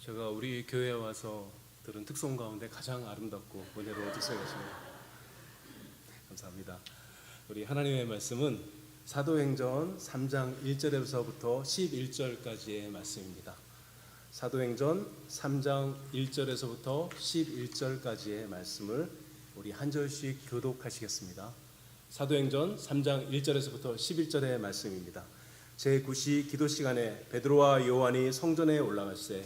제가 우리 교회에 와서 들은 특송 가운데 가장 아름답고 은혜로운 특송이었습니다. 감사합니다. 우리 하나님의 말씀은 사도행전 3장 1절에서부터 11절까지의 말씀입니다. 사도행전 3장 1절에서부터 11절까지의 말씀을 우리 한 절씩 교독하시겠습니다. 사도행전 3장 1절에서부터 11절의 말씀입니다. 제9시 기도 시간에 베드로와 요한이 성전에 올라갈새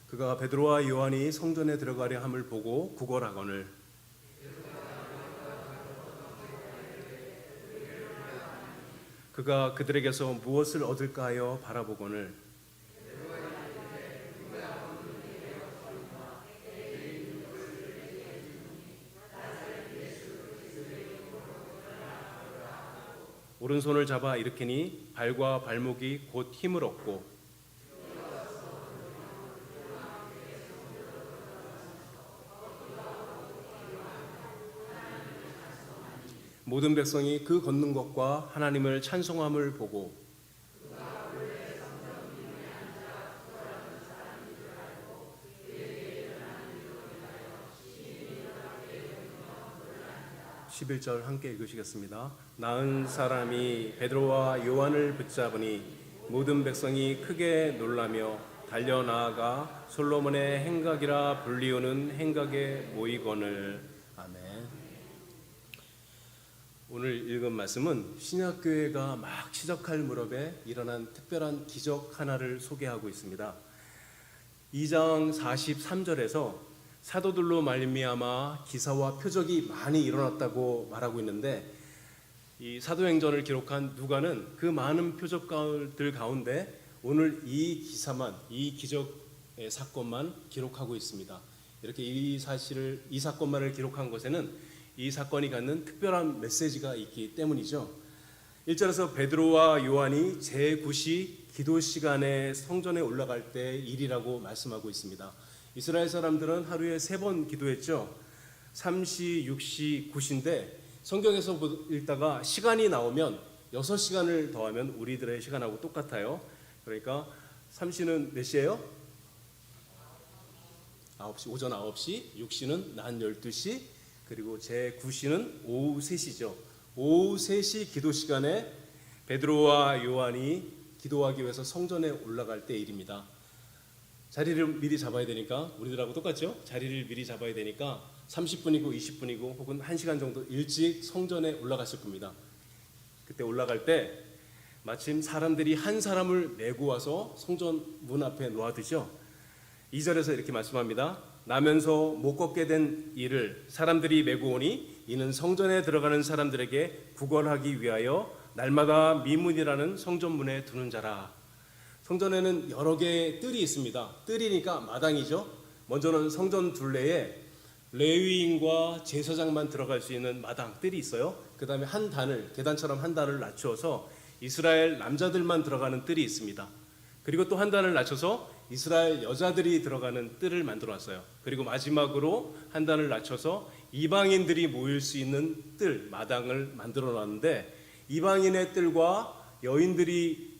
그가 베드로와 요한이 성전에 들어가려 함을 보고 구걸하거늘 그가 그들에게서 무엇을 얻을까 하여 바라보거늘 오른손을 잡아 일으키니 발과 발목이 곧 힘을 얻고 모든 백성이 그 걷는 것과 하나님을 찬송함을 보고 (11절) 함께 읽으시겠습니다. 나은 사람이 베드로와 요한을 붙잡으니 모든 백성이 크게 놀라며 달려나아가 솔로몬의 행각이라 불리우는 행각에 모이거늘. 아멘. 오늘 읽은 말씀은 신약교회가 막 시작할 무렵에 일어난 특별한 기적 하나를 소개하고 있습니다. 2장 43절에서 사도들로 말미암아 기사와 표적이 많이 일어났다고 말하고 있는데, 이 사도행전을 기록한 누가는 그 많은 표적들 가운데 오늘 이 기사만, 이 기적의 사건만 기록하고 있습니다. 이렇게 이 사건만을 기록한 것에는 이 사건이 갖는 특별한 메시지가 있기 때문이죠. 1절에서 베드로와 요한이 제9시 기도 시간에 성전에 올라갈 때 일이라고 말씀하고 있습니다. 이스라엘 사람들은 하루에 3번 기도했죠. 3시, 6시, 9시인데 성경에서 읽다가 시간이 나오면 6시간을 더하면 우리들의 시간하고 똑같아요. 그러니까 3시는 몇 시예요? 9시, 오전 9시, 6시는 낮 12시, 그리고 제9시는 오후 3시죠. 오후 3시 기도 시간에 베드로와 요한이 기도하기 위해서 성전에 올라갈 때 일입니다. 자리를 미리 잡아야 되니까, 우리들하고 똑같죠? 자리를 미리 잡아야 되니까 30분이고 20분이고 혹은 1시간 정도 일찍 성전에 올라갔을 겁니다. 그때 올라갈 때 마침 사람들이 한 사람을 메고 와서 성전 문 앞에 놓아두죠. 2절에서 이렇게 말씀합니다. 나면서 못 걷게 된 이를 사람들이 메고 오니 이는 성전에 들어가는 사람들에게 구걸하기 위하여 날마다 미문이라는 성전문에 두는 자라. 성전에는 여러 개의 뜰이 있습니다. 뜰이니까 마당이죠. 먼저는 성전 둘레에 레위인과 제사장만 들어갈 수 있는 마당 뜰이 있어요. 그 다음에 한 단을, 계단처럼 한 단을 낮추어서 이스라엘 남자들만 들어가는 뜰이 있습니다. 그리고 또 한 단을 낮춰서 이스라엘 여자들이 들어가는 뜰을 만들어 놨어요. 그리고 마지막으로 한 단을 낮춰서 이방인들이 모일 수 있는 뜰, 마당을 만들어 놨는데, 이방인의 뜰과 여인들이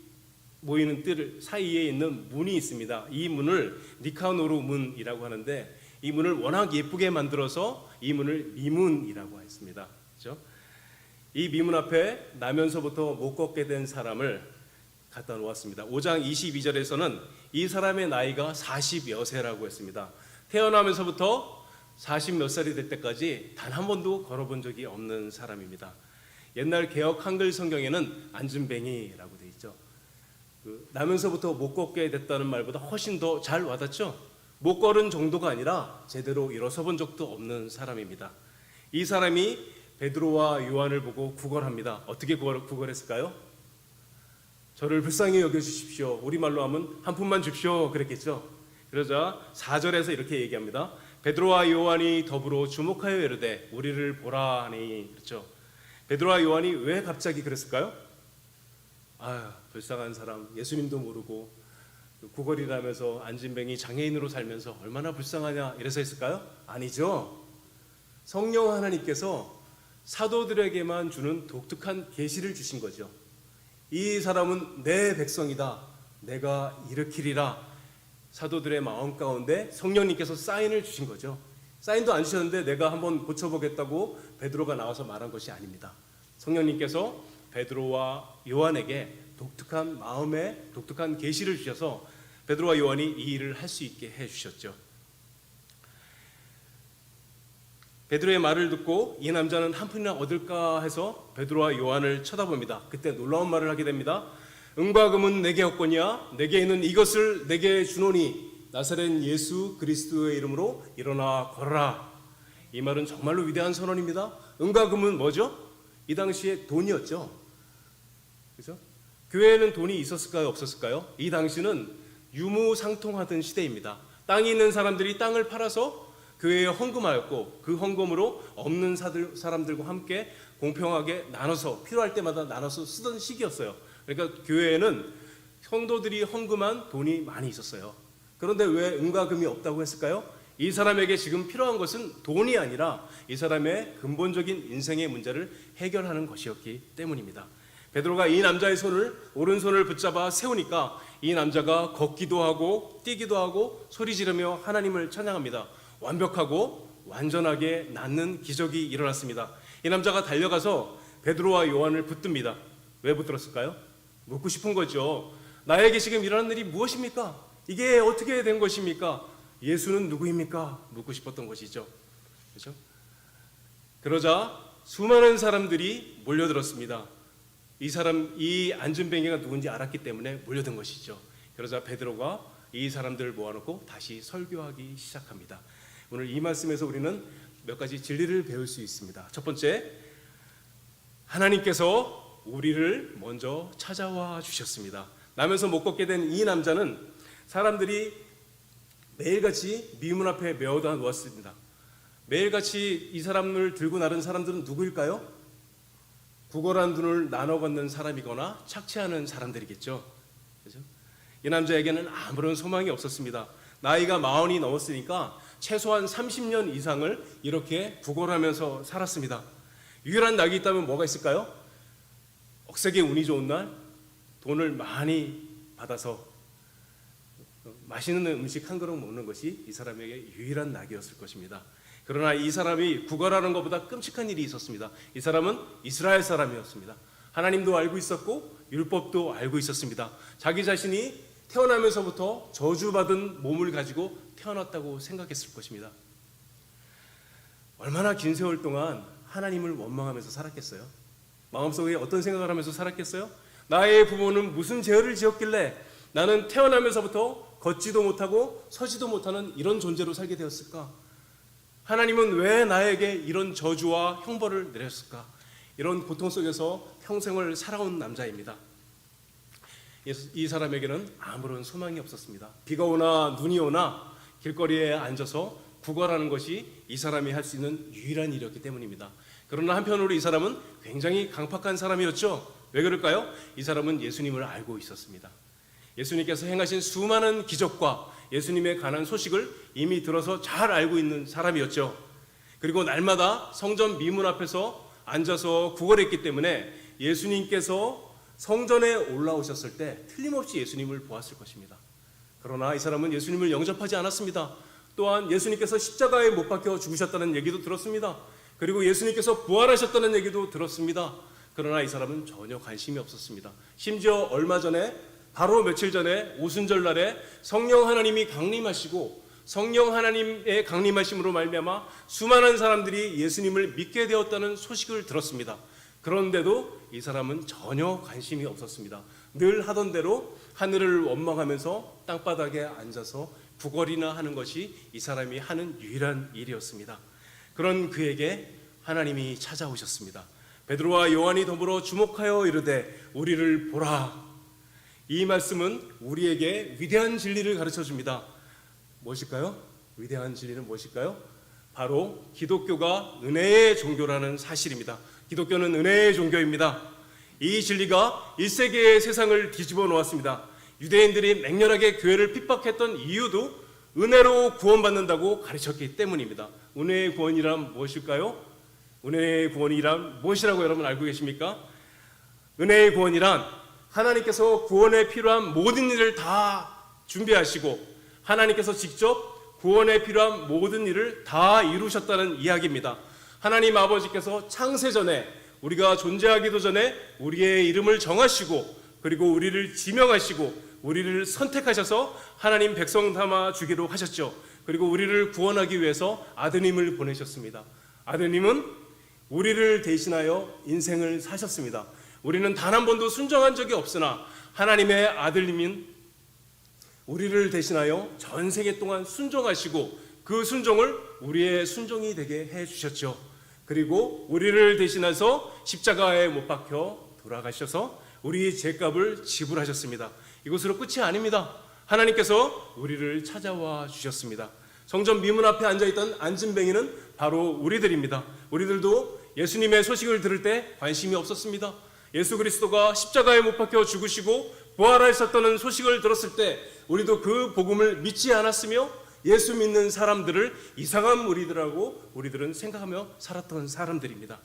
모이는 뜰 사이에 있는 문이 있습니다. 이 문을 니카노르 문이라고 하는데, 이 문을 워낙 예쁘게 만들어서 이 문을 미문이라고 했습니다. 그렇죠? 이 미문 앞에 나면서부터 못 걷게 된 사람을 갖다 놓았습니다. 5장 22절에서는 이 사람의 나이가 40여 세라고 했습니다. 태어나면서부터 40 몇 살이 될 때까지 단 한 번도 걸어본 적이 없는 사람입니다. 옛날 개역 한글 성경에는 안진뱅이라고 되어 있죠. 나면서부터 못 걷게 됐다는 말보다 훨씬 더 잘 와닿죠. 못 걸은 정도가 아니라 제대로 일어서 본 적도 없는 사람입니다. 이 사람이 베드로와 요한을 보고 구걸합니다. 어떻게 구걸했을까요? 저를 불쌍히 여겨주십시오. 우리말로 하면 한 푼만 줍시오 그랬겠죠. 그러자 4절에서 이렇게 얘기합니다. 베드로와 요한이 더불어 주목하여 이르되 우리를 보라 하니. 그렇죠. 베드로와 요한이 왜 갑자기 그랬을까요? 불쌍한 사람, 예수님도 모르고 구걸이라면서 안진뱅이 장애인으로 살면서 얼마나 불쌍하냐 이래서 했을까요? 아니죠. 성령 하나님께서 사도들에게만 주는 독특한 계시를 주신 거죠. 이 사람은 내 백성이다. 내가 일으키리라. 사도들의 마음 가운데 성령님께서 사인을 주신 거죠. 사인도 안 주셨는데 내가 한번 고쳐보겠다고 베드로가 나와서 말한 것이 아닙니다. 성령님께서 베드로와 요한에게 독특한 마음에 독특한 계시를 주셔서 베드로와 요한이 이 일을 할 수 있게 해주셨죠. 베드로의 말을 듣고 이 남자는 한 푼이나 얻을까 해서 베드로와 요한을 쳐다봅니다. 그때 놀라운 말을 하게 됩니다. 은과 금은 내게 없거니와 내게 있는 이것을 내게 주노니 나사렛 예수 그리스도의 이름으로 일어나 걸어라. 이 말은 정말로 위대한 선언입니다. 은과 금은 뭐죠? 이 당시에 돈이었죠. 그렇죠? 교회에는 돈이 있었을까요? 없었을까요? 이 당시는 유무상통하던 시대입니다. 땅이 있는 사람들이 땅을 팔아서 교회에 헌금하였고 그 헌금으로 없는 사람들과 함께 공평하게 나눠서 필요할 때마다 나눠서 쓰던 시기였어요. 그러니까 교회에는 성도들이 헌금한 돈이 많이 있었어요. 그런데 왜 은과 금이 없다고 했을까요? 이 사람에게 지금 필요한 것은 돈이 아니라 이 사람의 근본적인 인생의 문제를 해결하는 것이었기 때문입니다. 베드로가 이 남자의 오른손을 붙잡아 세우니까 이 남자가 걷기도 하고 뛰기도 하고 소리 지르며 하나님을 찬양합니다. 완벽하고 완전하게 낫는 기적이 일어났습니다. 이 남자가 달려가서 베드로와 요한을 붙듭니다. 왜 붙들었을까요? 묻고 싶은 거죠. 나에게 지금 일어난 일이 무엇입니까? 이게 어떻게 된 것입니까? 예수는 누구입니까? 묻고 싶었던 것이죠. 그렇죠? 그러자 수많은 사람들이 몰려들었습니다. 이 안진뱅이가 누군지 알았기 때문에 몰려든 것이죠. 그러자 베드로가 이 사람들을 모아놓고 다시 설교하기 시작합니다. 오늘 이 말씀에서 우리는 몇 가지 진리를 배울 수 있습니다. 첫 번째, 하나님께서 우리를 먼저 찾아와 주셨습니다. 나면서 못 걷게 된 이 남자는 사람들이 매일같이 미문 앞에 메어다 놓았습니다. 매일같이 이 사람을 들고 나른 사람들은 누구일까요? 구걸한 눈을 나눠 걷는 사람이거나 착취하는 사람들이겠죠. 그렇죠? 이 남자에게는 아무런 소망이 없었습니다. 나이가 40이 넘었으니까 최소한 30년 이상을 이렇게 구걸하면서 살았습니다. 유일한 낙이 있다면 뭐가 있을까요? 억세게 운이 좋은 날 돈을 많이 받아서 맛있는 음식 한 그릇 먹는 것이 이 사람에게 유일한 낙이었을 것입니다. 그러나 이 사람이 구걸하는 것보다 끔찍한 일이 있었습니다. 이 사람은 이스라엘 사람이었습니다. 하나님도 알고 있었고 율법도 알고 있었습니다. 자기 자신이 태어나면서부터 저주받은 몸을 가지고 태어났다고 생각했을 것입니다. 얼마나 긴 세월 동안 하나님을 원망하면서 살았겠어요? 마음속에 어떤 생각을 하면서 살았겠어요? 나의 부모는 무슨 죄를 지었길래 나는 태어나면서부터 걷지도 못하고 서지도 못하는 이런 존재로 살게 되었을까? 하나님은 왜 나에게 이런 저주와 형벌을 내렸을까? 이런 고통 속에서 평생을 살아온 남자입니다. 이 사람에게는 아무런 소망이 없었습니다. 비가 오나 눈이 오나 길거리에 앉아서 구걸하는 것이 이 사람이 할 수 있는 유일한 일이었기 때문입니다. 그러나 한편으로 이 사람은 굉장히 강팍한 사람이었죠. 왜 그럴까요? 이 사람은 예수님을 알고 있었습니다. 예수님께서 행하신 수많은 기적과 예수님에 관한 소식을 이미 들어서 잘 알고 있는 사람이었죠. 그리고 날마다 성전 미문 앞에서 앉아서 구걸했기 때문에 예수님께서 성전에 올라오셨을 때 틀림없이 예수님을 보았을 것입니다. 그러나 이 사람은 예수님을 영접하지 않았습니다. 또한 예수님께서 십자가에 못 박혀 죽으셨다는 얘기도 들었습니다. 그리고 예수님께서 부활하셨다는 얘기도 들었습니다. 그러나 이 사람은 전혀 관심이 없었습니다. 심지어 얼마 전에 바로 며칠 전에 오순절 날에 성령 하나님이 강림하시고 성령 하나님의 강림하심으로 말미암아 수많은 사람들이 예수님을 믿게 되었다는 소식을 들었습니다. 그런데도 이 사람은 전혀 관심이 없었습니다. 늘 하던 대로 하늘을 원망하면서 땅바닥에 앉아서 구걸이나 하는 것이 이 사람이 하는 유일한 일이었습니다. 그런 그에게 하나님이 찾아오셨습니다. 베드로와 요한이 더불어 주목하여 이르되 우리를 보라. 이 말씀은 우리에게 위대한 진리를 가르쳐 줍니다. 무엇일까요? 위대한 진리는 무엇일까요? 바로 기독교가 은혜의 종교라는 사실입니다. 기독교는 은혜의 종교입니다. 이 진리가 1세기의 세상을 뒤집어 놓았습니다. 유대인들이 맹렬하게 교회를 핍박했던 이유도 은혜로 구원받는다고 가르쳤기 때문입니다. 은혜의 구원이란 무엇일까요? 은혜의 구원이란 무엇이라고 여러분 알고 계십니까? 은혜의 구원이란 하나님께서 구원에 필요한 모든 일을 다 준비하시고 하나님께서 직접 구원에 필요한 모든 일을 다 이루셨다는 이야기입니다. 하나님 아버지께서 창세전에 우리가 존재하기도 전에 우리의 이름을 정하시고 그리고 우리를 지명하시고 우리를 선택하셔서 하나님 백성 삼아 주기로 하셨죠. 그리고 우리를 구원하기 위해서 아드님을 보내셨습니다. 아드님은 우리를 대신하여 인생을 사셨습니다. 우리는 단 한 번도 순종한 적이 없으나 하나님의 아들님인 우리를 대신하여 전세계 동안 순종하시고 그 순종을 우리의 순종이 되게 해주셨죠. 그리고 우리를 대신해서 십자가에 못 박혀 돌아가셔서 우리 죄값을 지불하셨습니다. 이것으로 끝이 아닙니다. 하나님께서 우리를 찾아와 주셨습니다. 성전 미문 앞에 앉아있던 안진뱅이는 바로 우리들입니다. 우리들도 예수님의 소식을 들을 때 관심이 없었습니다. 예수 그리스도가 십자가에 못 박혀 죽으시고 부활하셨다는 소식을 들었을 때 우리도 그 복음을 믿지 않았으며 예수 믿는 사람들을 이상한 무리들하고 우리들은 생각하며 살았던 사람들입니다.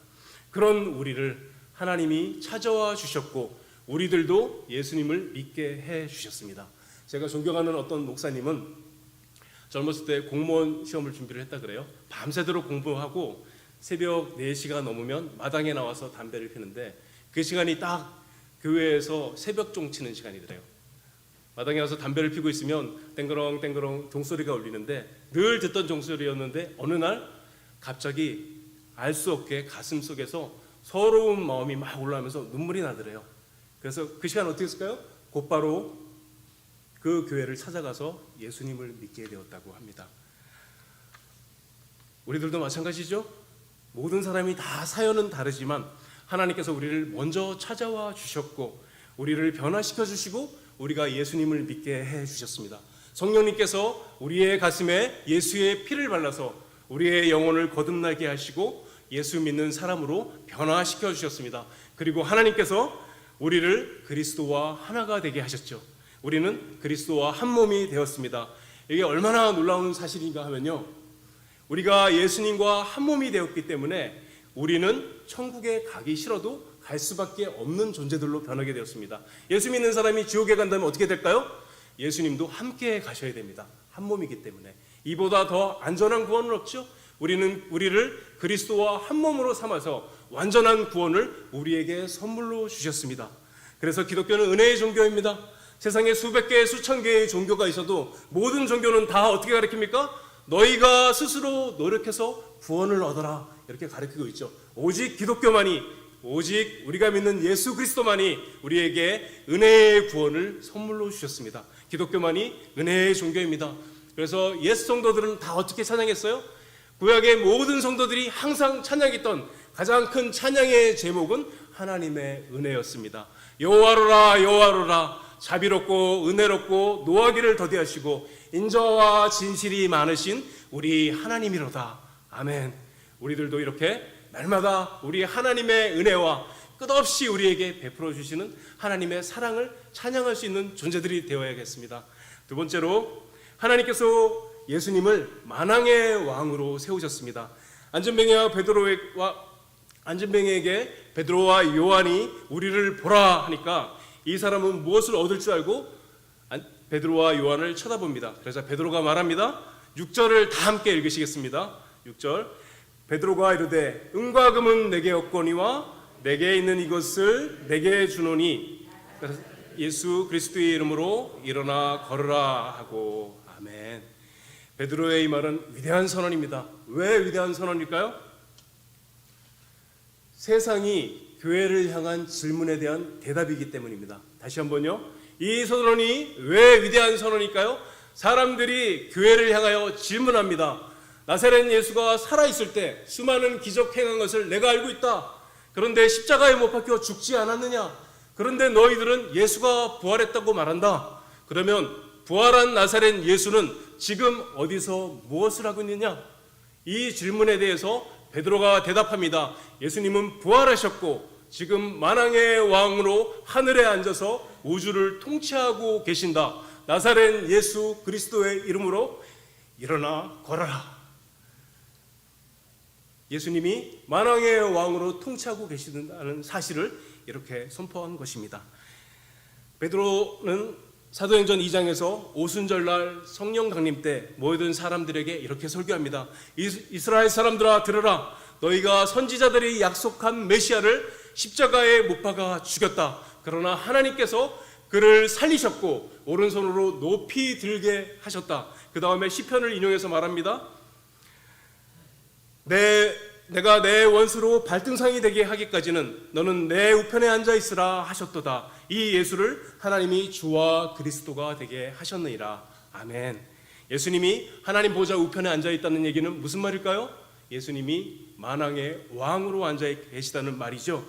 그런 우리를 하나님이 찾아와 주셨고 우리들도 예수님을 믿게 해 주셨습니다. 제가 존경하는 어떤 목사님은 젊었을 때 공무원 시험을 준비를 했다 그래요. 밤새도록 공부하고 새벽 4시가 넘으면 마당에 나와서 담배를 피는데 그 시간이 딱 교회에서 새벽종 치는 시간이더래요. 마당에 와서 담배를 피고 있으면 땡그렁 땡그렁 종소리가 울리는데 늘 듣던 종소리였는데 어느 날 갑자기 알 수 없게 가슴 속에서 서러운 마음이 막 올라오면서 눈물이 나더래요. 그래서 그 시간 어떻게 했을까요? 곧바로 그 교회를 찾아가서 예수님을 믿게 되었다고 합니다. 우리들도 마찬가지죠. 모든 사람이 다 사연은 다르지만 하나님께서 우리를 먼저 찾아와 주셨고 우리를 변화시켜 주시고 우리가 예수님을 믿게 해 주셨습니다. 성령님께서 우리의 가슴에 예수의 피를 발라서 우리의 영혼을 거듭나게 하시고 예수 믿는 사람으로 변화시켜 주셨습니다. 그리고 하나님께서 우리를 그리스도와 하나가 되게 하셨죠. 우리는 그리스도와 한 몸이 되었습니다. 이게 얼마나 놀라운 사실인가 하면요, 우리가 예수님과 한 몸이 되었기 때문에 우리는 천국에 가기 싫어도 갈 수밖에 없는 존재들로 변하게 되었습니다. 예수 믿는 사람이 지옥에 간다면 어떻게 될까요? 예수님도 함께 가셔야 됩니다. 한 몸이기 때문에. 이보다 더 안전한 구원은 없죠. 우리를 그리스도와 한 몸으로 삼아서 완전한 구원을 우리에게 선물로 주셨습니다. 그래서 기독교는 은혜의 종교입니다. 세상에 수백 개, 수천 개의 종교가 있어도 모든 종교는 다 어떻게 가르칩니까? 너희가 스스로 노력해서 구원을 얻어라, 이렇게 가르치고 있죠. 오직 기독교만이, 오직 우리가 믿는 예수 그리스도만이 우리에게 은혜의 구원을 선물로 주셨습니다. 기독교만이 은혜의 종교입니다. 그래서 옛 성도들은 다 어떻게 찬양했어요? 구약의 모든 성도들이 항상 찬양했던 가장 큰 찬양의 제목은 하나님의 은혜였습니다. 여호와로라 여호와로라, 자비롭고 은혜롭고 노하기를 더디하시고 인자와 진실이 많으신 우리 하나님이로다. 아멘. 우리들도 이렇게 날마다 우리 하나님의 은혜와 끝없이 우리에게 베풀어 주시는 하나님의 사랑을 찬양할 수 있는 존재들이 되어야겠습니다. 두 번째로, 하나님께서 예수님을 만왕의 왕으로 세우셨습니다. 안진뱅이에게 베드로와 요한이 우리를 보라 하니까 이 사람은 무엇을 얻을 줄 알고 베드로와 요한을 쳐다봅니다. 그래서 베드로가 말합니다. 6절을 다 함께 읽으시겠습니다. 6절, 베드로가 이르되 은과 금은 내게 없거니와 내게 있는 이것을 내게 주노니 예수 그리스도의 이름으로 일어나 걸으라 하고. 아멘. 베드로의 이 말은 위대한 선언입니다. 왜 위대한 선언일까요? 세상이 교회를 향한 질문에 대한 대답이기 때문입니다. 다시 한번요. 이 선언이 왜 위대한 선언일까요? 사람들이 교회를 향하여 질문합니다. 나사렛 예수가 살아있을 때 수많은 기적 행한 것을 내가 알고 있다. 그런데 십자가에 못 박혀 죽지 않았느냐? 그런데 너희들은 예수가 부활했다고 말한다. 그러면 부활한 나사렛 예수는 지금 어디서 무엇을 하고 있느냐? 이 질문에 대해서 베드로가 대답합니다. 예수님은 부활하셨고 지금 만왕의 왕으로 하늘에 앉아서 우주를 통치하고 계신다. 나사렛 예수 그리스도의 이름으로 일어나 걸어라. 예수님이 만왕의 왕으로 통치하고 계신다는 사실을 이렇게 선포한 것입니다. 베드로는 사도행전 2장에서 오순절날 성령 강림 때 모여든 사람들에게 이렇게 설교합니다. 이스라엘 사람들아 들으라. 너희가 선지자들이 약속한 메시아를 십자가에 못 박아 죽였다. 그러나 하나님께서 그를 살리셨고 오른손으로 높이 들게 하셨다. 그 다음에 시편을 인용해서 말합니다. 내가 내 원수로 발등상이 되게 하기까지는 너는 내 우편에 앉아 있으라 하셨도다. 이 예수를 하나님이 주와 그리스도가 되게 하셨느니라. 아멘. 예수님이 하나님 보좌 우편에 앉아 있다는 얘기는 무슨 말일까요? 예수님이 만왕의 왕으로 앉아 계시다는 말이죠.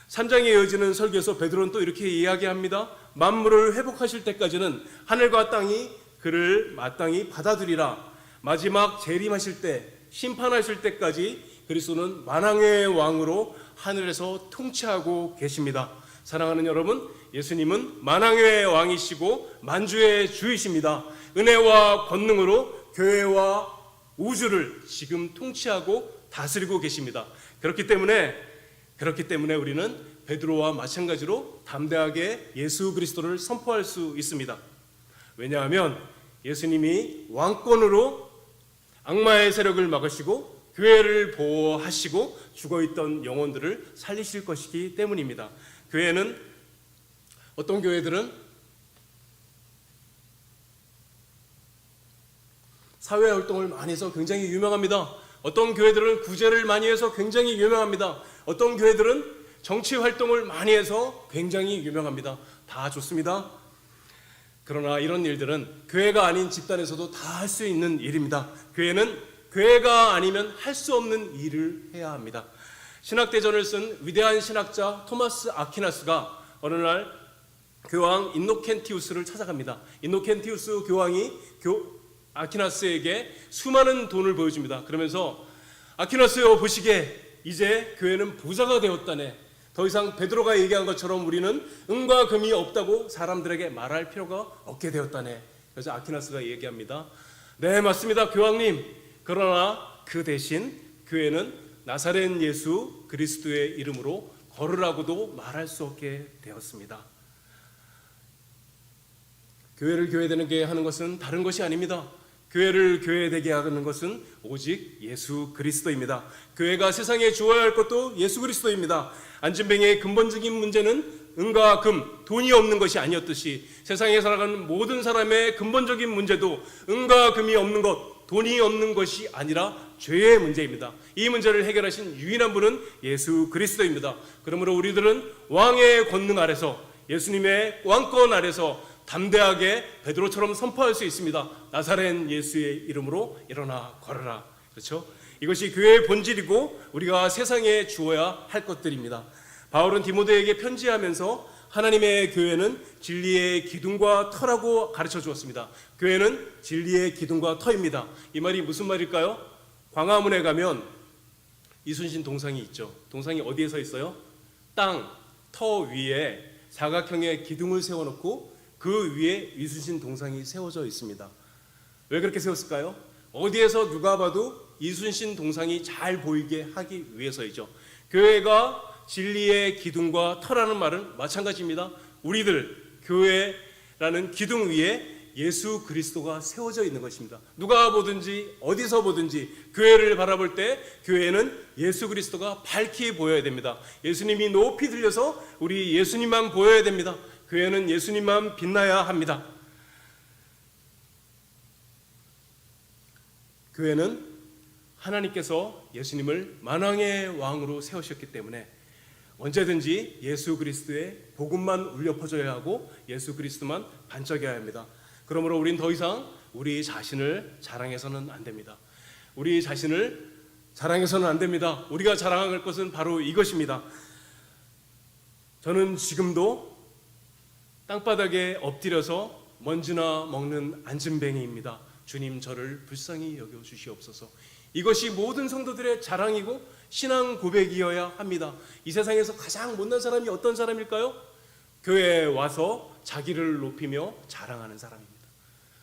3장에 이어지는 설교에서 베드로는 또 이렇게 이야기합니다. 만물을 회복하실 때까지는 하늘과 땅이 그를 마땅히 받아들이라. 마지막 재림하실 때, 심판하실 때까지 그리스도는 만왕의 왕으로 하늘에서 통치하고 계십니다. 사랑하는 여러분, 예수님은 만왕의 왕이시고 만주의 주이십니다. 은혜와 권능으로 교회와 우주를 지금 통치하고 다스리고 계십니다. 그렇기 때문에 우리는 베드로와 마찬가지로 담대하게 예수 그리스도를 선포할 수 있습니다. 왜냐하면 예수님이 왕권으로 악마의 세력을 막으시고 교회를 보호하시고 죽어있던 영혼들을 살리실 것이기 때문입니다. 어떤 교회들은 사회활동을 많이 해서 굉장히 유명합니다. 어떤 교회들은 구제를 많이 해서 굉장히 유명합니다. 어떤 교회들은 정치활동을 많이 해서 굉장히 유명합니다. 다 좋습니다. 그러나 이런 일들은 교회가 아닌 집단에서도 다 할 수 있는 일입니다. 교회는 교회가 아니면 할 수 없는 일을 해야 합니다. 신학대전을 쓴 위대한 신학자 토마스 아퀴나스가 어느 날 교황 인노켄티우스를 찾아갑니다. 인노켄티우스 교황이 아퀴나스에게 수많은 돈을 보여줍니다. 그러면서 아퀴나스여 보시게 이제 교회는 부자가 되었다네. 더 이상 베드로가 얘기한 것처럼 우리는 은과 금이 없다고 사람들에게 말할 필요가 없게 되었다네. 그래서 아퀴나스가 얘기합니다. 네, 맞습니다, 교황님. 그러나 그 대신 교회는 나사렛 예수 그리스도의 이름으로 걸으라고도 말할 수 없게 되었습니다. 교회를 교회되게 하는 것은 다른 것이 아닙니다. 교회를 교회되게 하는 것은 오직 예수 그리스도입니다. 교회가 세상에 주어야 할 것도 예수 그리스도입니다. 안진뱅이의 근본적인 문제는 은과 금, 돈이 없는 것이 아니었듯이 세상에 살아가는 모든 사람의 근본적인 문제도 은과 금이 없는 것, 돈이 없는 것이 아니라 죄의 문제입니다. 이 문제를 해결하신 유일한 분은 예수 그리스도입니다. 그러므로 우리들은 왕의 권능 아래서, 예수님의 왕권 아래서 담대하게 베드로처럼 선포할 수 있습니다. 나사렛 예수의 이름으로 일어나 걸어라. 그렇죠? 이것이 교회의 본질이고 우리가 세상에 주어야 할 것들입니다. 바울은 디모데에게 편지하면서 하나님의 교회는 진리의 기둥과 터라고 가르쳐 주었습니다. 교회는 진리의 기둥과 터입니다. 이 말이 무슨 말일까요? 광화문에 가면 이순신 동상이 있죠. 동상이 어디에 서 있어요? 땅, 터 위에 사각형의 기둥을 세워놓고 그 위에 이순신 동상이 세워져 있습니다. 왜 그렇게 세웠을까요? 어디에서 누가 봐도 이순신 동상이 잘 보이게 하기 위해서이죠. 교회가 진리의 기둥과 터라는 말은 마찬가지입니다. 우리들 교회라는 기둥 위에 예수 그리스도가 세워져 있는 것입니다. 누가 보든지 어디서 보든지 교회를 바라볼 때 교회는 예수 그리스도가 밝히 보여야 됩니다. 예수님이 높이 들려서 우리 예수님만 보여야 됩니다. 교회는 예수님만 빛나야 합니다. 교회는 하나님께서 예수님을 만왕의 왕으로 세우셨기 때문에 언제든지 예수 그리스도의 복음만 울려 퍼져야 하고 예수 그리스도만 반짝여야 합니다. 그러므로 우린 더 이상 우리 자신을 자랑해서는 안 됩니다. 우리 자신을 자랑해서는 안 됩니다. 우리가 자랑할 것은 바로 이것입니다. 저는 지금도 땅바닥에 엎드려서 먼지나 먹는 안진뱅이입니다. 주님 저를 불쌍히 여겨 주시옵소서. 이것이 모든 성도들의 자랑이고 신앙 고백이어야 합니다. 이 세상에서 가장 못난 사람이 어떤 사람일까요? 교회에 와서 자기를 높이며 자랑하는 사람입니다.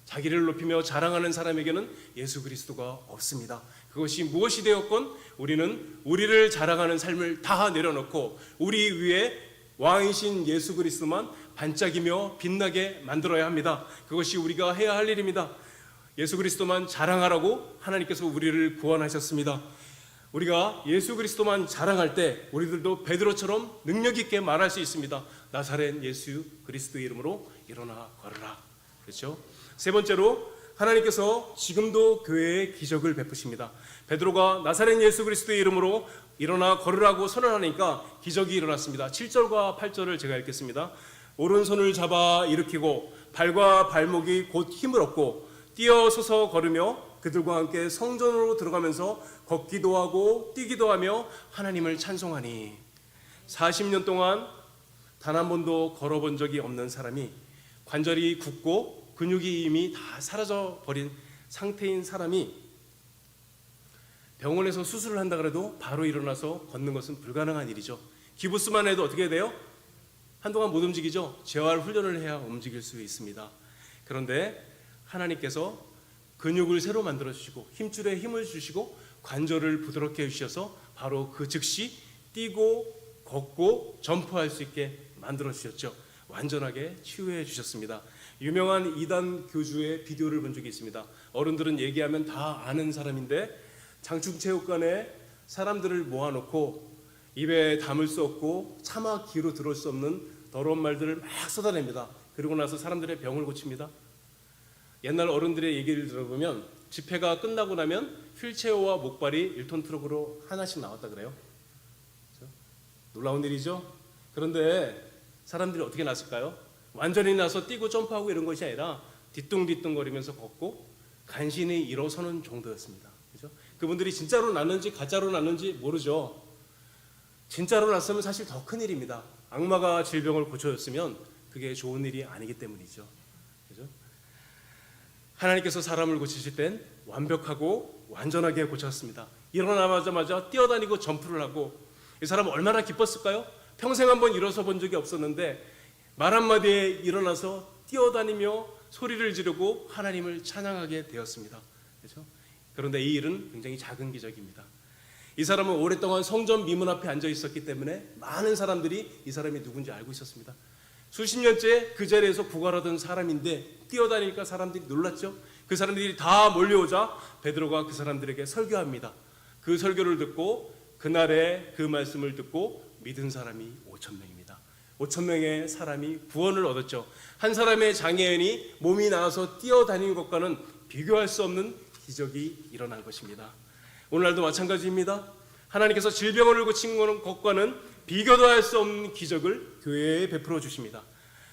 자기를 높이며 자랑하는 사람에게는 예수 그리스도가 없습니다. 그것이 무엇이 되었건 우리는 우리를 자랑하는 삶을 다 내려놓고 우리 위에 왕이신 예수 그리스도만 반짝이며 빛나게 만들어야 합니다. 그것이 우리가 해야 할 일입니다. 예수 그리스도만 자랑하라고 하나님께서 우리를 구원하셨습니다. 우리가 예수 그리스도만 자랑할 때 우리들도 베드로처럼 능력 있게 말할 수 있습니다. 나사렛 예수 그리스도의 이름으로 일어나 걸으라. 그렇죠? 세 번째로 하나님께서 지금도 교회에 기적을 베푸십니다. 베드로가 나사렛 예수 그리스도의 이름으로 일어나 걸으라고 선언하니까 기적이 일어났습니다. 7절과 8절을 제가 읽겠습니다. 오른손을 잡아 일으키고 발과 발목이 곧 힘을 얻고 뛰어서서 걸으며 그들과 함께 성전으로 들어가면서 걷기도 하고 뛰기도 하며 하나님을 찬송하니 40년 동안 단 한 번도 걸어본 적이 없는 사람이 관절이 굳고 근육이 이미 다 사라져 버린 상태인 사람이 병원에서 수술을 한다 그래도 바로 일어나서 걷는 것은 불가능한 일이죠. 기부스만 해도 어떻게 돼요? 한동안 못 움직이죠. 재활 훈련을 해야 움직일 수 있습니다. 그런데 하나님께서 근육을 새로 만들어 주시고 힘줄에 힘을 주시고 관절을 부드럽게 해주셔서 바로 그 즉시 뛰고 걷고 점프할 수 있게 만들어 주셨죠. 완전하게 치유해 주셨습니다. 유명한 이단 교주의 비디오를 본 적이 있습니다. 어른들은 얘기하면 다 아는 사람인데 장충체육관에 사람들을 모아놓고 입에 담을 수 없고 차마 귀로 들을 수 없는 더러운 말들을 막 쏟아냅니다. 그리고 나서 사람들의 병을 고칩니다. 옛날 어른들의 얘기를 들어보면 집회가 끝나고 나면 휠체어와 목발이 1톤 트럭으로 하나씩 나왔다 그래요. 그렇죠? 놀라운 일이죠. 그런데 사람들이 어떻게 났을까요? 완전히 나서 뛰고 점프하고 이런 것이 아니라 뒤뚱뒤뚱거리면서 걷고 간신히 일어서는 정도였습니다. 그렇죠? 그분들이 진짜로 났는지 가짜로 났는지 모르죠. 진짜로 났으면 사실 더 큰 일입니다. 악마가 질병을 고쳐줬으면 그게 좋은 일이 아니기 때문이죠. 그렇죠? 하나님께서 사람을 고치실 땐 완벽하고 완전하게 고쳤습니다. 일어나자마자 뛰어다니고 점프를 하고 이 사람은 얼마나 기뻤을까요? 평생 한번 일어서 본 적이 없었는데 말 한마디에 일어나서 뛰어다니며 소리를 지르고 하나님을 찬양하게 되었습니다. 그렇죠? 그런데 이 일은 굉장히 작은 기적입니다. 이 사람은 오랫동안 성전 미문 앞에 앉아 있었기 때문에 많은 사람들이 이 사람이 누군지 알고 있었습니다. 수십 년째 그 자리에서 구걸하던 사람인데 뛰어다니니까 사람들이 놀랐죠. 그 사람들이 다 몰려오자 베드로가 그 사람들에게 설교합니다. 그 설교를 듣고 그날의 그 말씀을 듣고 믿은 사람이 5,000명입니다. 5,000명의 사람이 구원을 얻었죠. 한 사람의 장애인이 몸이 나아서 뛰어다니는 것과는 비교할 수 없는 기적이 일어난 것입니다. 오늘날도 마찬가지입니다. 하나님께서 질병을 고친 것과는 비교도 할 수 없는 기적을 교회에 베풀어 주십니다.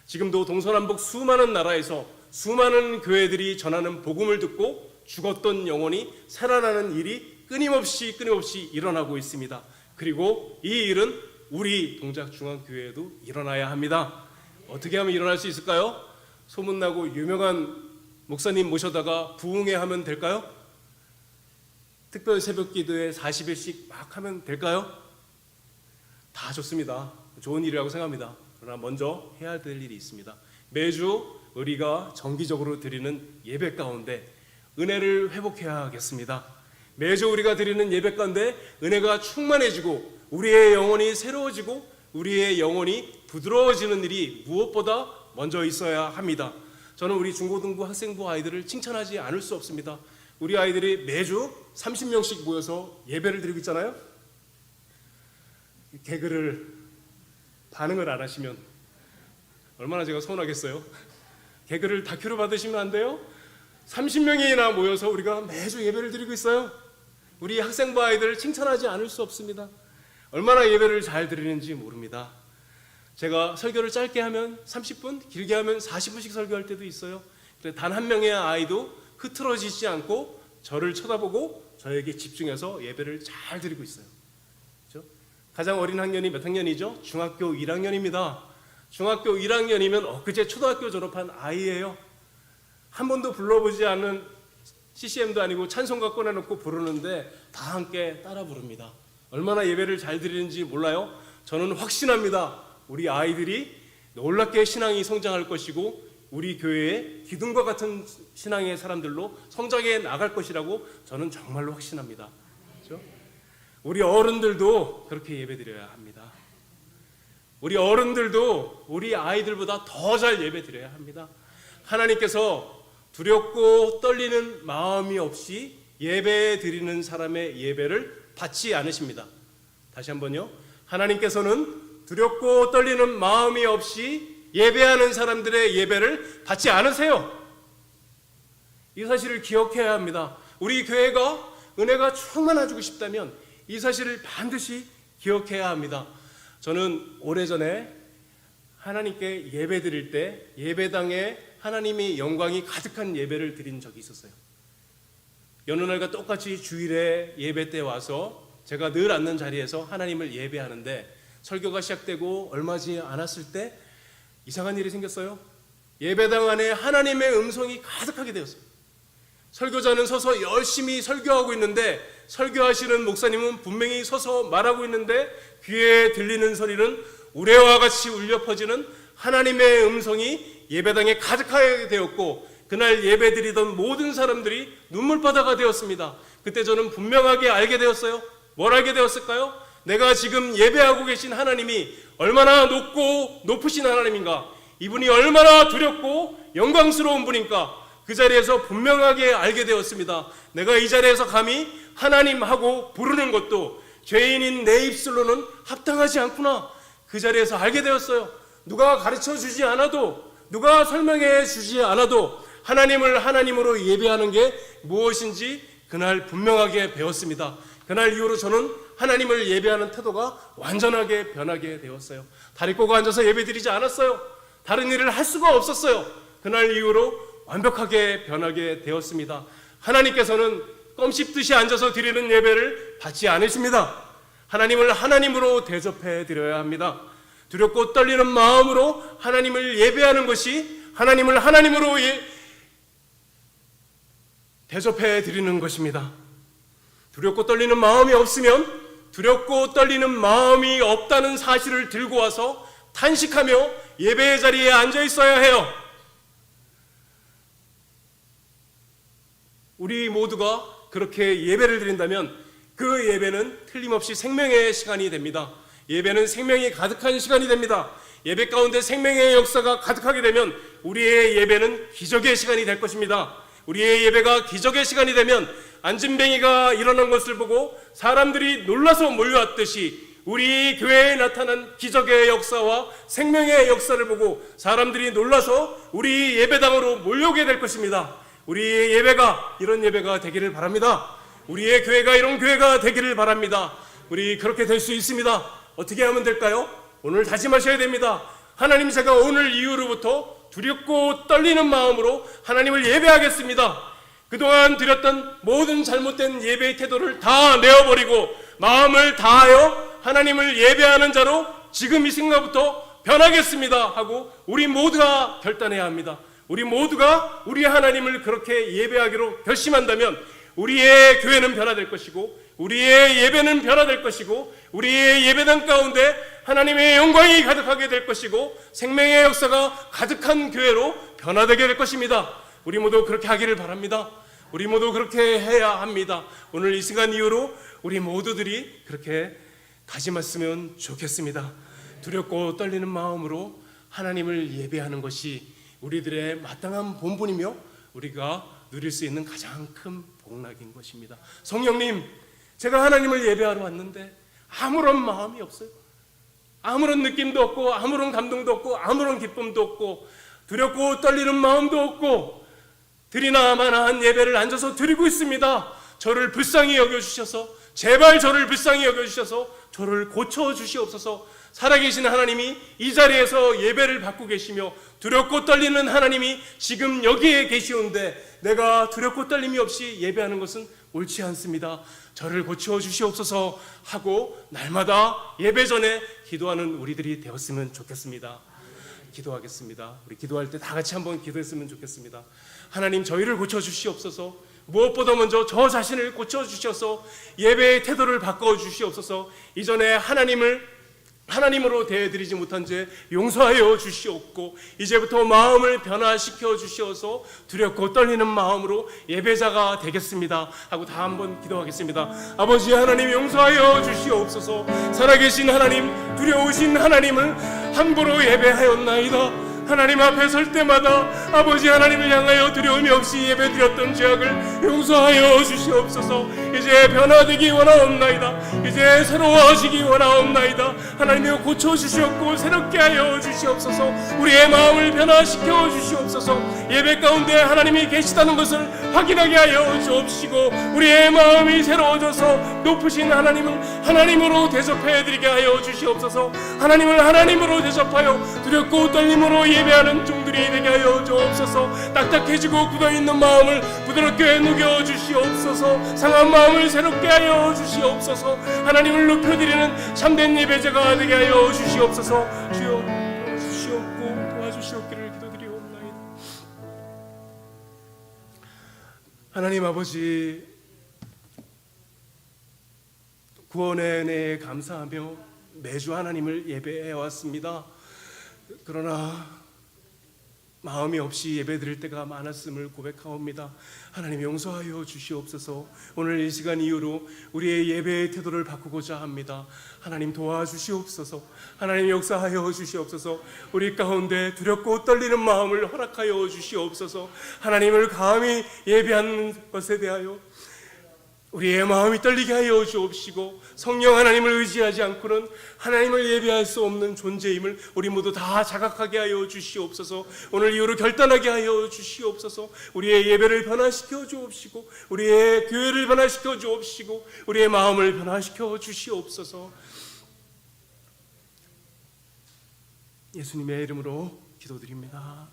지금도 동서남북 수많은 나라에서 수많은 교회들이 전하는 복음을 듣고 죽었던 영혼이 살아나는 일이 끊임없이 일어나고 있습니다. 그리고 이 일은 우리 동작중앙교회에도 일어나야 합니다. 어떻게 하면 일어날 수 있을까요? 소문나고 유명한 목사님 모셔다가 부흥회 하면 될까요? 특별 새벽 기도에 40일씩 막 하면 될까요? 다 좋습니다. 좋은 일이라고 생각합니다. 그러나 먼저 해야 될 일이 있습니다. 매주 우리가 정기적으로 드리는 예배 가운데 은혜를 회복해야겠습니다. 매주 우리가 드리는 예배 가운데 은혜가 충만해지고 우리의 영혼이 새로워지고 우리의 영혼이 부드러워지는 일이 무엇보다 먼저 있어야 합니다. 저는 우리 중고등부 학생부 아이들을 칭찬하지 않을 수 없습니다. 우리 아이들이 매주 30명씩 모여서 예배를 드리고 있잖아요. 개그를 반응을 안 하시면 얼마나 제가 서운하겠어요. 개그를 다큐로 받으시면 안 돼요? 30명이나 모여서 우리가 매주 예배를 드리고 있어요. 우리 학생부 아이들을 칭찬하지 않을 수 없습니다. 얼마나 예배를 잘 드리는지 모릅니다. 제가 설교를 짧게 하면 30분, 길게 하면 40분씩 설교할 때도 있어요. 단 한 명의 아이도 흐트러지지 않고 저를 쳐다보고 저에게 집중해서 예배를 잘 드리고 있어요. 그렇죠? 가장 어린 학년이 몇 학년이죠? 중학교 1학년입니다. 중학교 1학년이면 엊그제 초등학교 졸업한 아이예요. 한 번도 불러보지 않은 CCM도 아니고 찬송가 꺼내놓고 부르는데 다 함께 따라 부릅니다. 얼마나 예배를 잘 드리는지 몰라요? 저는 확신합니다. 우리 아이들이 놀랍게 신앙이 성장할 것이고 우리 교회에 기둥과 같은 신앙의 사람들로 성장해 나갈 것이라고 저는 정말로 확신합니다. 그렇죠? 우리 어른들도 그렇게 예배드려야 합니다. 우리 어른들도 우리 아이들보다 더 잘 예배드려야 합니다. 하나님께서 두렵고 떨리는 마음이 없이 예배드리는 사람의 예배를 받지 않으십니다. 다시 한번요. 하나님께서는 두렵고 떨리는 마음이 없이 예배하는 사람들의 예배를 받지 않으세요. 이 사실을 기억해야 합니다. 우리 교회가 은혜가 충만해지고 싶다면 이 사실을 반드시 기억해야 합니다. 저는 오래전에 하나님께 예배 드릴 때 예배당에 하나님의 영광이 가득한 예배를 드린 적이 있었어요. 여느 날과 똑같이 주일에 예배 때 와서 제가 늘 앉는 자리에서 하나님을 예배하는데 설교가 시작되고 얼마 지나지 않았을 때 이상한 일이 생겼어요. 예배당 안에 하나님의 음성이 가득하게 되었어요. 설교자는 서서 열심히 설교하고 있는데 설교하시는 목사님은 분명히 서서 말하고 있는데 귀에 들리는 소리는 우레와 같이 울려 퍼지는 하나님의 음성이 예배당에 가득하게 되었고 그날 예배드리던 모든 사람들이 눈물바다가 되었습니다. 그때 저는 분명하게 알게 되었어요. 뭘 알게 되었을까요? 내가 지금 예배하고 계신 하나님이 얼마나 높고 높으신 하나님인가, 이분이 얼마나 두렵고 영광스러운 분인가, 그 자리에서 분명하게 알게 되었습니다. 내가 이 자리에서 감히 하나님하고 부르는 것도 죄인인 내 입술로는 합당하지 않구나, 그 자리에서 알게 되었어요. 누가 가르쳐 주지 않아도, 누가 설명해 주지 않아도 하나님을 하나님으로 예배하는 게 무엇인지 그날 분명하게 배웠습니다. 그날 이후로 저는 하나님을 예배하는 태도가 완전하게 변하게 되었어요. 다리 꼬고 앉아서 예배드리지 않았어요. 다른 일을 할 수가 없었어요. 그날 이후로 완벽하게 변하게 되었습니다. 하나님께서는 껌 씹듯이 앉아서 드리는 예배를 받지 않으십니다. 하나님을 하나님으로 대접해 드려야 합니다. 두렵고 떨리는 마음으로 하나님을 예배하는 것이 하나님을 하나님으로 대접해 드리는 것입니다. 두렵고 떨리는 마음이 없으면 두렵고 떨리는 마음이 없다는 사실을 들고 와서 탄식하며 예배의 자리에 앉아 있어야 해요. 우리 모두가 그렇게 예배를 드린다면 그 예배는 틀림없이 생명의 시간이 됩니다. 예배는 생명이 가득한 시간이 됩니다. 예배 가운데 생명의 역사가 가득하게 되면 우리의 예배는 기적의 시간이 될 것입니다. 우리의 예배가 기적의 시간이 되면 안진뱅이가 일어난 것을 보고 사람들이 놀라서 몰려왔듯이 우리 교회에 나타난 기적의 역사와 생명의 역사를 보고 사람들이 놀라서 우리 예배당으로 몰려오게 될 것입니다. 우리의 예배가 이런 예배가 되기를 바랍니다. 우리의 교회가 이런 교회가 되기를 바랍니다. 우리 그렇게 될 수 있습니다. 어떻게 하면 될까요? 오늘 다짐하셔야 됩니다. 하나님, 제가 오늘 이후로부터 두렵고 떨리는 마음으로 하나님을 예배하겠습니다. 그동안 드렸던 모든 잘못된 예배의 태도를 다 내어버리고 마음을 다하여 하나님을 예배하는 자로 지금 이 순간부터 변하겠습니다 하고 우리 모두가 결단해야 합니다. 우리 모두가 우리 하나님을 그렇게 예배하기로 결심한다면 우리의 교회는 변화될 것이고 우리의 예배는 변화될 것이고 우리의 예배당 가운데 하나님의 영광이 가득하게 될 것이고 생명의 역사가 가득한 교회로 변화되게 될 것입니다. 우리 모두 그렇게 하기를 바랍니다. 우리 모두 그렇게 해야 합니다. 오늘 이 시간 이후로 우리 모두들이 그렇게 다짐했으면 좋겠습니다. 두렵고 떨리는 마음으로 하나님을 예배하는 것이 우리들의 마땅한 본분이며 우리가 누릴 수 있는 가장 큰 복락인 것입니다. 성령님, 제가 하나님을 예배하러 왔는데 아무런 마음이 없어요. 아무런 느낌도 없고 아무런 감동도 없고 아무런 기쁨도 없고 두렵고 떨리는 마음도 없고 드리나마나한 예배를 앉아서 드리고 있습니다. 저를 불쌍히 여겨주셔서, 제발 저를 불쌍히 여겨주셔서 저를 고쳐주시옵소서. 살아계신 하나님이 이 자리에서 예배를 받고 계시며 두렵고 떨리는 하나님이 지금 여기에 계시온데 내가 두렵고 떨림이 없이 예배하는 것은 옳지 않습니다. 저를 고쳐주시옵소서 하고 날마다 예배 전에 기도하는 우리들이 되었으면 좋겠습니다. 기도하겠습니다. 우리 기도할 때 다 같이 한번 기도했으면 좋겠습니다. 하나님, 저희를 고쳐주시옵소서. 무엇보다 먼저 저 자신을 고쳐주셔서 예배의 태도를 바꿔주시옵소서. 이전에 하나님을 하나님으로 대해드리지 못한 죄 용서하여 주시옵고 이제부터 마음을 변화시켜 주시어서 두렵고 떨리는 마음으로 예배자가 되겠습니다 하고 다 한번 기도하겠습니다. 아버지 하나님 용서하여 주시옵소서. 살아계신 하나님, 두려우신 하나님을 함부로 예배하였나이다. 하나님 앞에 설 때마다 아버지 하나님을 향하여 두려움이 없이 예배드렸던 죄악을 용서하여 주시옵소서. 이제 변화되기 원하옵나이다. 이제 새로워지기 원하옵나이다. 하나님이여 고쳐주시옵고 새롭게 하여 주시옵소서. 우리의 마음을 변화시켜 주시옵소서. 예배 가운데 하나님이 계시다는 것을 확인하게 하여 주옵시고 우리의 마음이 새로워져서 높으신 하나님을 하나님으로 대접해드리게 하여 주시옵소서. 하나님을 하나님으로 대접하여 두렵고 떨림으로 예배하는 종들이 되게 하여 주옵소서. 딱딱해지고 굳어있는 마음을 부드럽게 녹여 주시옵소서. 상한 마음을 새롭게 하여 주시옵소서. 하나님을 높여드리는 참된 예배자가 되게 하여 주시옵소서. 주여 도와주시옵고 도와주시옵기를 기도드리옵나이다. 하나님 아버지, 구원의 은혜에 감사하며 매주 하나님을 예배해왔습니다. 그러나 마음이 없이 예배드릴 때가 많았음을 고백하옵니다. 하나님 용서하여 주시옵소서. 오늘 이 시간 이후로 우리의 예배의 태도를 바꾸고자 합니다. 하나님 도와주시옵소서. 하나님 역사하여 주시옵소서. 우리 가운데 두렵고 떨리는 마음을 허락하여 주시옵소서. 하나님을 감히 예배하는 것에 대하여 우리의 마음이 떨리게 하여 주옵시고 성령 하나님을 의지하지 않고는 하나님을 예배할 수 없는 존재임을 우리 모두 다 자각하게 하여 주시옵소서. 오늘 이후로 결단하게 하여 주시옵소서. 우리의 예배를 변화시켜 주옵시고 우리의 교회를 변화시켜 주옵시고 우리의 마음을 변화시켜 주시옵소서. 예수님의 이름으로 기도드립니다.